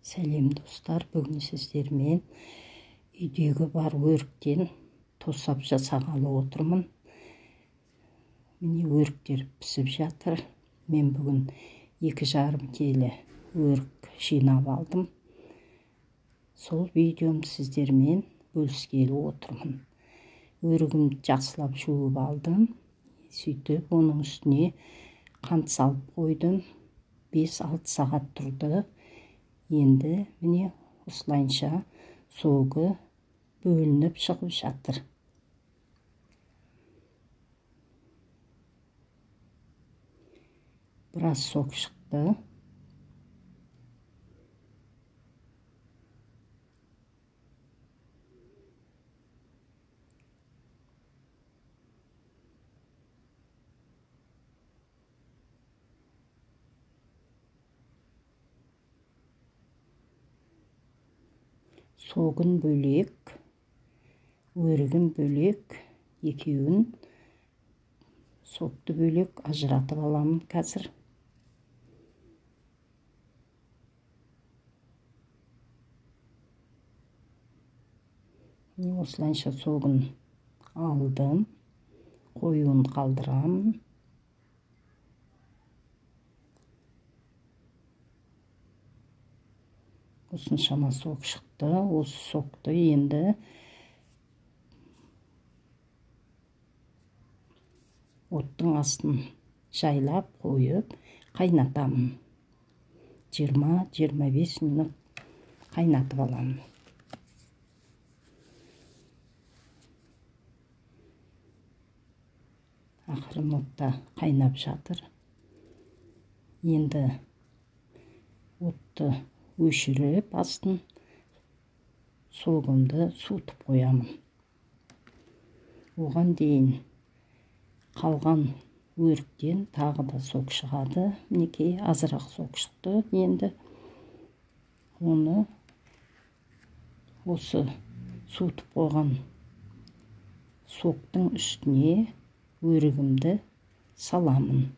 Сәлем достар, бүгін сіздермен үйдегі бар өріктен тосап жасағалы отырмын. Міне өріктер пісіп жатыр. Мен бүгін 2,5 келі өрік жинап алдым. Сол видеомды сіздермен бөліскелі отырмын. Өрігімді жақсылап жуып алдым. Сөйтіп оның үстіне қант салып қойдым. 5-6 сағат тұрды. Енді міне осылайша соғы бөлініп шығып жатыр. Біраз сок шықты. Согын бөлек, өрігін бөлек, екеуін сокты бөлек ажыратып аламын қазір. Осылайша согын алдым, қоюын қалдырамын. Осыншама сок шықты. Осы сокты енді оттың астын жайлап қойып қайнатамын. 20-25 минут қайнатып аламын. Ақырын отта қайнап жатыр. Енді отты өшіріп астын согымды суытып қоямын. Оған дейін қалған өріктен тағы да сок шығады. Мінекей азырақ сок шықты. Енді оны осы суытып қойған соктың үстіне өрігімді саламын.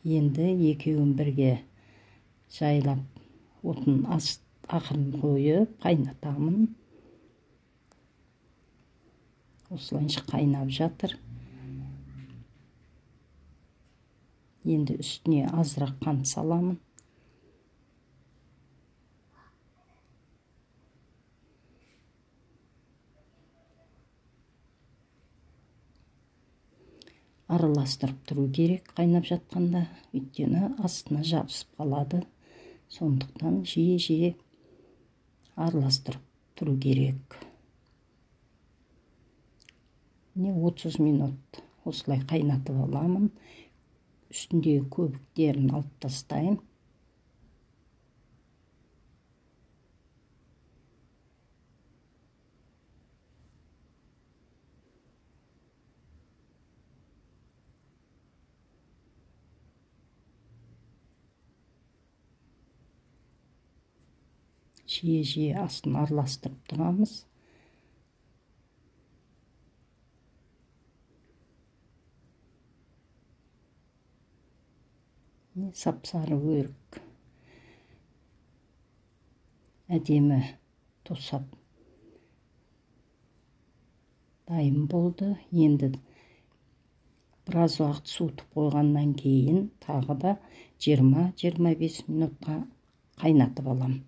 Енді екеуін бірге жайлап отын ақырын қойып қайнатамын. Осылайша қайнап жатыр. Енді үстіне азырақ қант саламын. Араластырып тұру керек қайнап жатқанда, өйткені астына жабысып қалады. Сондықтан жиі араластырып тұру керек. Міне 30 минут осылай қайнатып аламын. Үстіндегі көбіктерін алып тастайын. Жиі астын араластырып тұрамыз. Сап-сары өрік әдемі тосап дайын болды. Енді біраз уақыт суытып қойғаннан кейін тағы да 20-25 минутқа қайнатып аламын.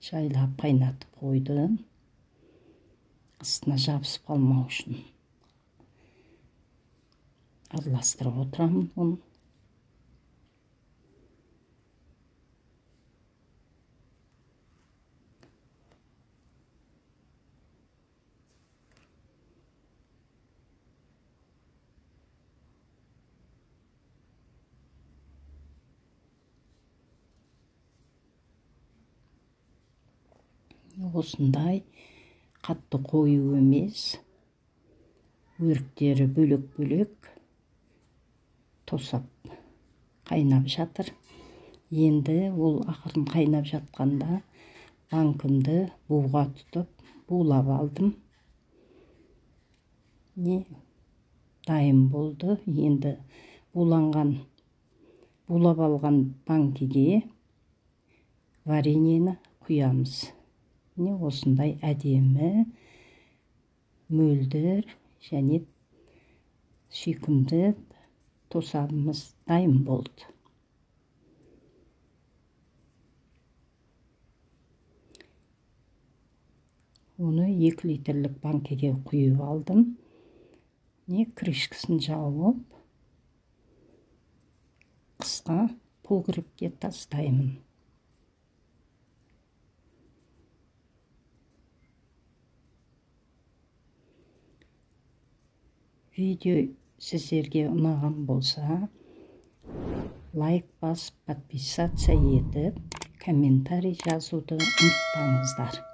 Жайлап қайнатып қойдым. Астына жабысып қалмау үшін араластырып отырамын оны. Осындай қатты қою емес, өріктері бөлек-бөлек тосап қайнап жатыр. Енді ол ақырын қайнап жатқанда банкымды буға тұтып булап алдым. Дайын болды. Енді булап алған банкіге вареньені құямыз. Осындай әдемі мөлдір және сүйкімді тосабымыз дайын болды. Оны 2 литрлік банкеге құйып алдым. Крышкасын жауып, қысқа пұлғырыпке тастаймын. Видео сіздерге ұнаған болса, лайк басып, подписаться етіп, комментарий жазуды ұмытпаңыздар.